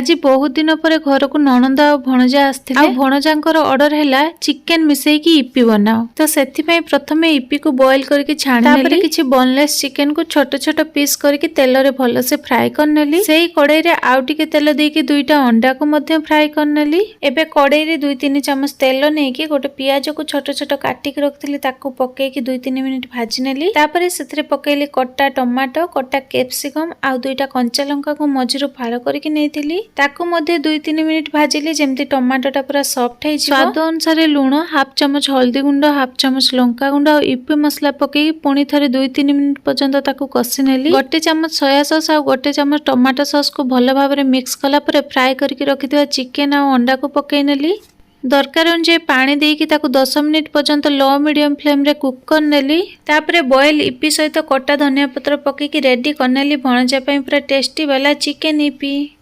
आज बहुत दिन पर घर को नणंद आ भणजा आस्थिले आ भणजांकर ऑर्डर हैला चिकन मिसई की इप्पी बनाओ। तो सेथि पई प्रथमे इप्पी को बॉईल करके छाणी नेली, तापर किछि बोनलेस चिकन को छोट छोट पीस करके तेल रे भलो से फ्राई कर नेली। सेही कड़ाई रे आउ टिके तेल देके दुईटा अंडा को मध्य फ्राई कर नेली। एबे कड़ाई रे 2-3 चम्मच तेल नेकी गोटे पियाज को छोट छोट काटी के रखथिली ताको पके की 2-3 मिनिट भाजी नेली। तापर सेथरे पकेली कट्टा टमाटो, कट्टा कैप्सिकम आ दुईटा कंचा लंका को मझिरो फाळ करके नेथिली। ताको मध्ये 2-3 मिनिट भाजिली जेमती टमाटोटा पूरा सॉफ्ट है। स्वाद अनुसार लूण, हाफ चम्मच हल्दी गुंड, हाफ चम्मच लंका गुंड और इप्पी मसला पकई पुणी थे 2-3 मिनिट पर्यंत ताको कषि नेली। गोटे चम्मच सोया सॉस और गोटे चम्मच टमाटो सॉस को भल भाव में मिक्स कला परे फ्राई करके रखिथिबा चिकन और अंडा को पकई नेली। दरकार अनुसार पानी देकी ताको 10 मिनिट पर्यंत लो मीडियम फ्लेम रे कुक कर नेली। तापरे बॉयल इप्पी सहित कटा धनिया पत्र पकई रेडी कर नेली भणजा पई पूरा टेस्टी वाला चिकन इप्पी।